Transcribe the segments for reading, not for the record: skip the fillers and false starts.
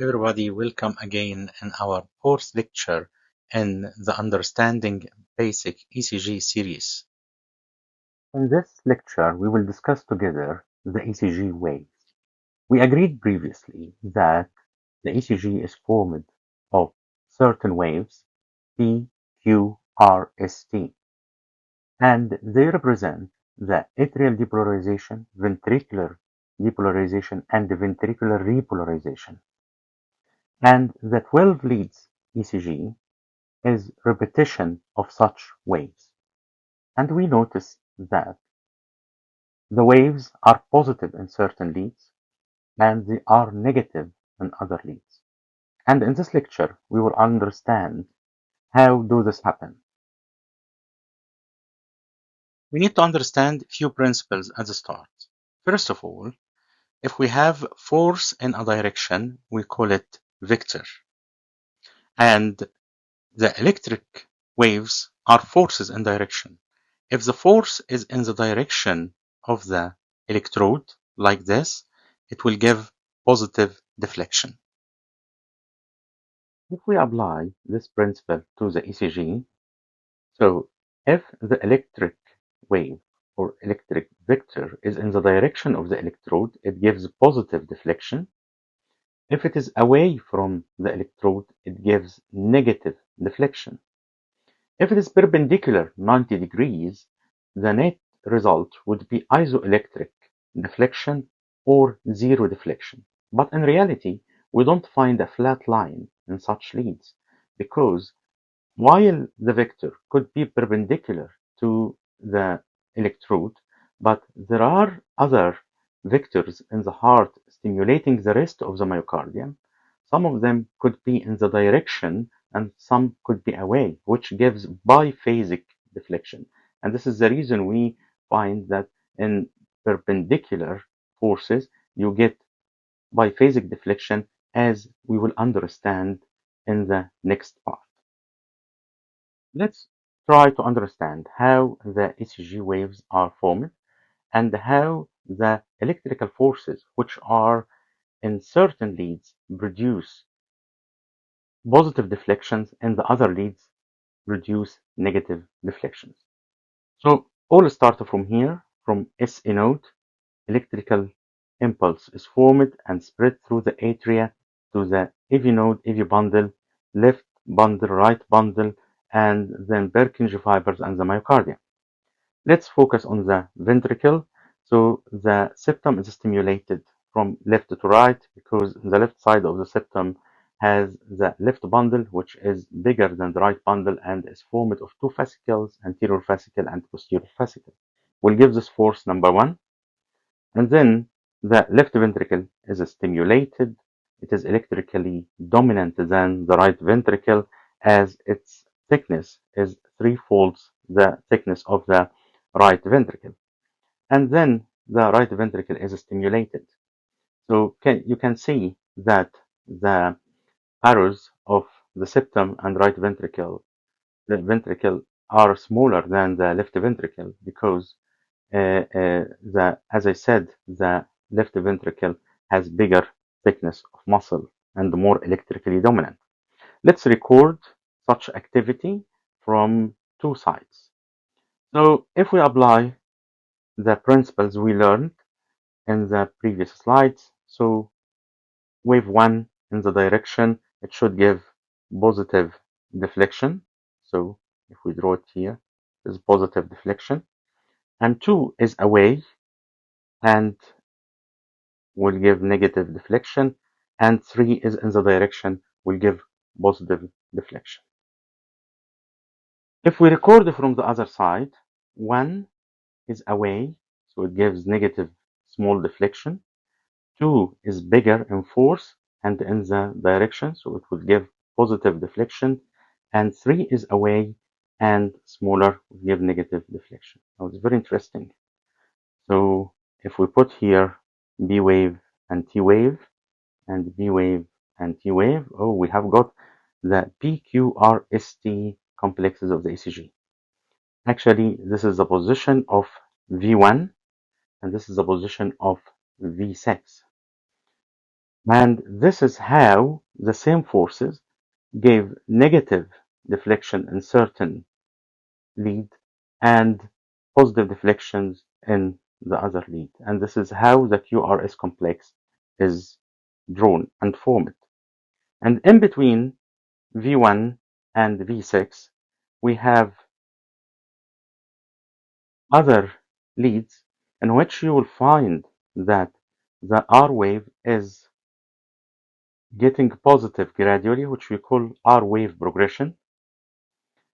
everybody, welcome again in our fourth lecture in the Understanding Basic ECG series. In this lecture, we will discuss together the ECG waves. We agreed previously that the ECG is formed of certain waves, P, Q, R, S, T, and they represent the atrial depolarization, ventricular depolarization, and the ventricular repolarization. And the 12 leads ECG is repetition of such waves. And we notice that the waves are positive in certain leads and they are negative in other leads. And in this lecture, we will understand how do this happen. We need to understand a few principles at the start. First of all, if we have force in a direction, we call it vector. And the electric waves are forces in direction. If the force is in the direction of the electrode, like this, it will give positive deflection. If we apply this principle to the ECG, so if the electric wave or electric vector is in the direction of the electrode, it gives positive deflection. If it is away from the electrode, it gives negative deflection. If it is perpendicular 90 degrees, the net result would be isoelectric deflection or zero deflection. But in reality, we don't find a flat line in such leads because while the vector could be perpendicular to the electrode, but there are other vectors in the heart stimulating the rest of the myocardium. Some of them could be in the direction and some could be away, which gives biphasic deflection. And this is the reason we find that in perpendicular forces, you get biphasic deflection, as we will understand in the next part. Let's try to understand how the ECG waves are formed and how the electrical forces, which are in certain leads, produce positive deflections and the other leads produce negative deflections. So all start from here, from SE node, electrical impulse is formed and spread through the atria to the AV node, AV bundle, left bundle, right bundle, and then Purkinje fibers and the myocardium. Let's focus on the ventricle. So the septum is stimulated from left to right because the left side of the septum has the left bundle, which is bigger than the right bundle and is formed of two fascicles, anterior fascicle and posterior fascicle. We'll give this force number 1. And then the left ventricle is stimulated. It is electrically dominant than the right ventricle as its thickness is 3-folds the thickness of the right ventricle. And then the right ventricle is stimulated. So you can see that the arrows of the septum and right ventricle, the ventricle are smaller than the left ventricle because as I said, the left ventricle has bigger thickness of muscle and more electrically dominant. Let's record such activity from two sides. So if we apply the principles we learned in the previous slides, so wave 1 in the direction, it should give positive deflection. So if we draw it here, is positive deflection. And 2 is away and will give negative deflection, and 3 is in the direction, will give positive deflection. If we record from the other side, 1 is away, so it gives negative small deflection. 2 is bigger in force and in the direction, so it will give positive deflection. And 3 is away and smaller, will give negative deflection. Now it's very interesting. So if we put here B wave and T wave, and B wave and T wave, oh, we have got the PQRST complexes of the ECG. Actually, this is the position of V1 and this is the position of V6. And this is how the same forces gave negative deflection in certain lead and positive deflections in the other lead. And this is how the QRS complex is drawn and formed. And in between V1 and V6, we have other leads in which you will find that the R wave is getting positive gradually, which we call R wave progression.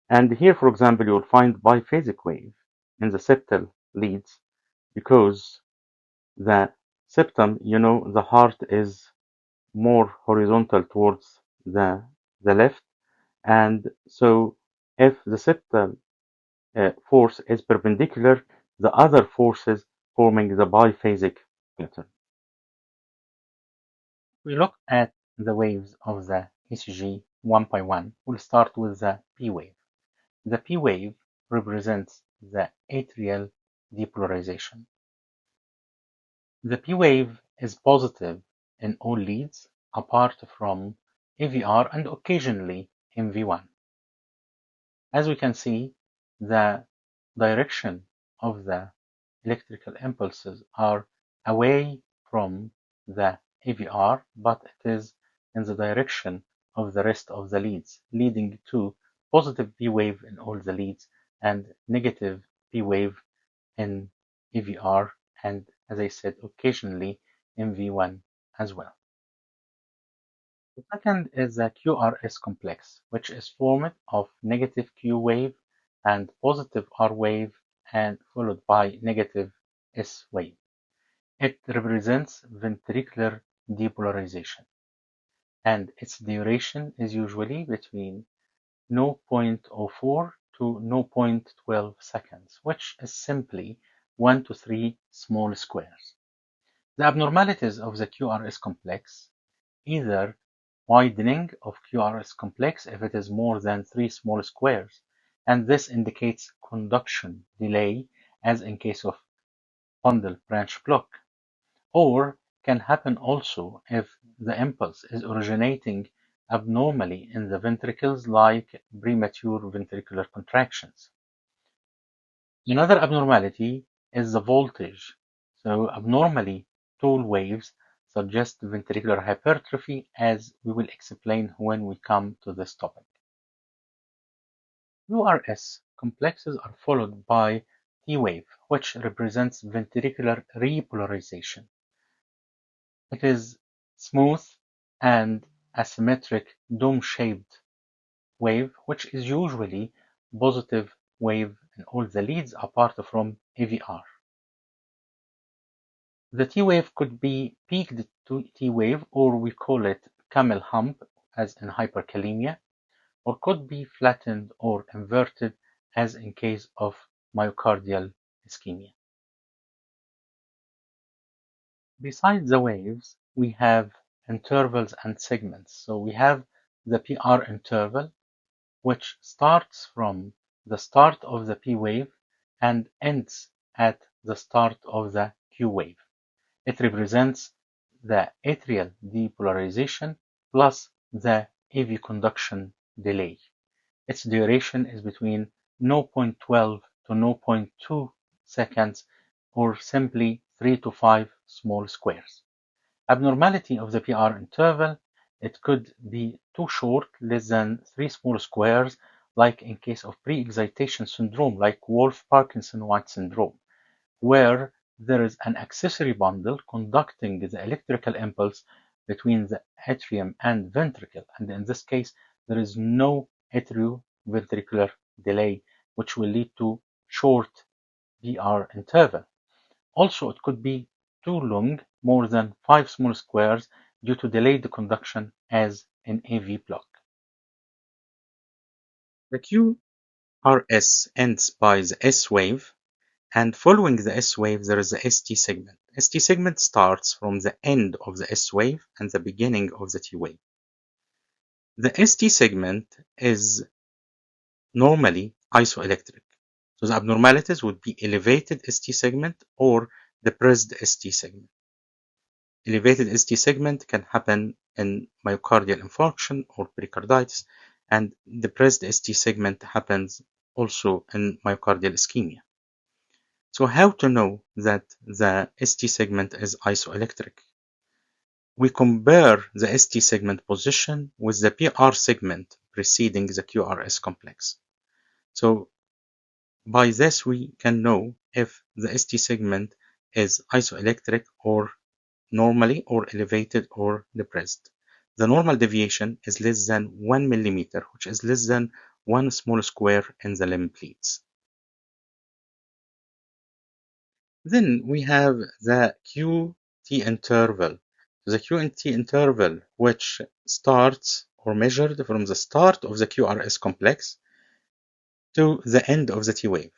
And here, for example, you will find biphasic wave in the septal leads because the septum, the heart is more horizontal towards the left. And so if the septal force is perpendicular, the other forces forming the biphasic pattern. We look at the waves of the ECG one by one. We'll start with the P wave. The P wave represents the atrial depolarization. The P wave is positive in all leads apart from AVR and occasionally MV1. As we can see, the direction of the electrical impulses are away from the AVR, but it is in the direction of the rest of the leads, leading to positive P wave in all the leads and negative P wave in AVR, and as I said, occasionally MV1 as well. The second is the QRS complex, which is formed of negative Q wave and positive R wave and followed by negative S wave. It represents ventricular depolarization, and its duration is usually between 0.04 to 0.12 seconds, which is simply 1 to 3 small squares. The abnormalities of the QRS complex, either widening of QRS complex if it is more than 3 small squares, and this indicates conduction delay as in case of bundle branch block, or can happen also if the impulse is originating abnormally in the ventricles like premature ventricular contractions. Another abnormality is the voltage. So abnormally tall waves suggest ventricular hypertrophy, as we will explain when we come to this topic. URS complexes are followed by T wave, which represents ventricular repolarization. It is smooth and asymmetric dome-shaped wave, which is usually positive wave in all the leads apart from AVR. The T wave could be peaked T wave, or we call it camel hump, as in hyperkalemia, or could be flattened or inverted, as in case of myocardial ischemia. Besides the waves, we have intervals and segments. So we have the PR interval, which starts from the start of the P wave and ends at the start of the Q wave. It represents the atrial depolarization plus the AV conduction delay. Its duration is between 0.12 to 0.2 seconds, or simply 3 to 5 small squares. Abnormality of the PR interval, it could be too short, less than 3 small squares, like in case of pre-excitation syndrome, like Wolff-Parkinson-White syndrome, where there is an accessory bundle conducting the electrical impulse between the atrium and ventricle, and in this case there is no atrioventricular delay, which will lead to short PR interval. Also, it could be too long, more than 5 small squares, due to delayed conduction as in AV block. The QRS ends by the S wave, and following the S wave there is the ST segment. ST segment starts from the end of the S wave and the beginning of the T wave. The ST segment is normally isoelectric. So the abnormalities would be elevated ST segment or depressed ST segment. Elevated ST segment can happen in myocardial infarction or pericarditis, and depressed ST segment happens also in myocardial ischemia. So how to know that the ST segment is isoelectric? We compare the ST segment position with the PR segment preceding the QRS complex. So by this we can know if the ST segment is isoelectric or normally or elevated or depressed. The normal deviation is less than 1 millimeter, which is less than one small square in the limb pleats. Then we have the QT interval. The QT interval, which starts or measured from the start of the QRS complex to the end of the T wave.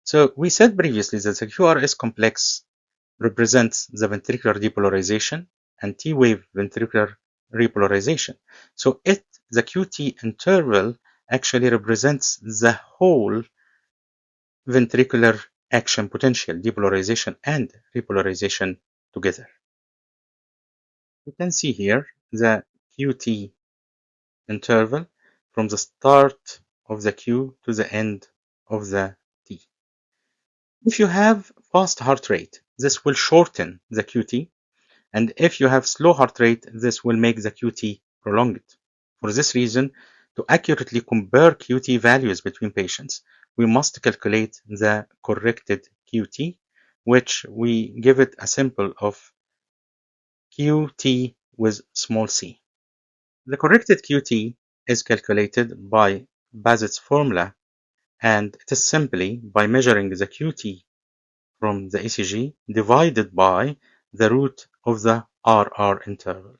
So we said previously that the QRS complex represents the ventricular depolarization and T wave ventricular repolarization. So the QT interval actually represents the whole ventricular action potential, depolarization and repolarization together. You can see here the QT interval from the start of the Q to the end of the T. If you have fast heart rate, this will shorten the QT, and if you have slow heart rate, this will make the QT prolonged. For this reason, to accurately compare QT values between patients, we must calculate the corrected QT, which we give it a symbol of QT with small c. The corrected QT is calculated by Bazit's formula, and it is simply by measuring the QT from the ECG divided by the root of the RR interval.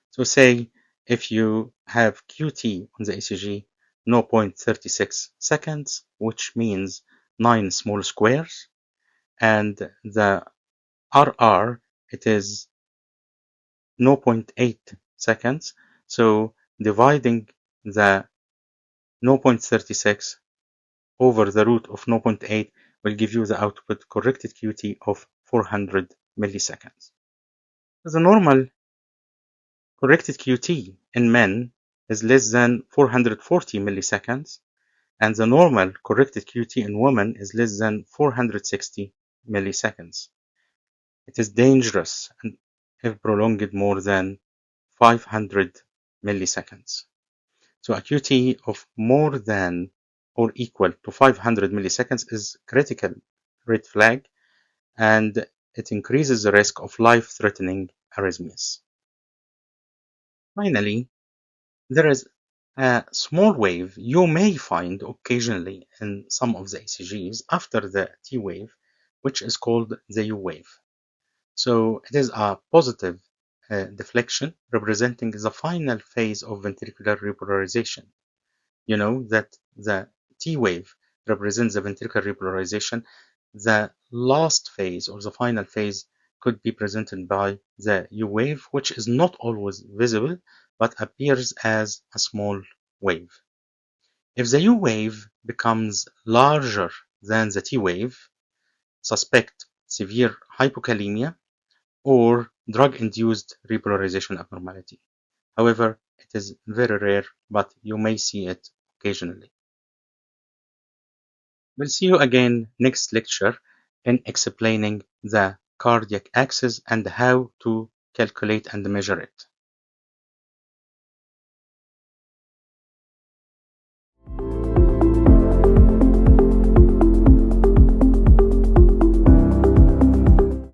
So say if you have QT on the ECG 0.36 seconds, which means 9 small squares, and the RR, it is 0.8 seconds. So dividing the 0.36 over the root of 0.8 will give you the output corrected QT of 400 milliseconds. The normal corrected QT in men is less than 440 milliseconds, and the normal corrected QT in women is less than 460 milliseconds. It is dangerous if prolonged more than 500 milliseconds. So a QT of more than or equal to 500 milliseconds is critical red flag, and it increases the risk of life-threatening arrhythmias. Finally, there is a small wave you may find occasionally in some of the ECGs after the T wave, which is called the U wave. So it is a positive deflection representing the final phase of ventricular repolarization. You know that the T wave represents the ventricular repolarization. The last phase or the final phase could be presented by the U wave, which is not always visible but appears as a small wave. If the U wave becomes larger than the T wave, suspect severe hypokalemia or drug-induced repolarization abnormality. However, it is very rare, but you may see it occasionally. We'll see you again next lecture in explaining the cardiac axis and how to calculate and measure it.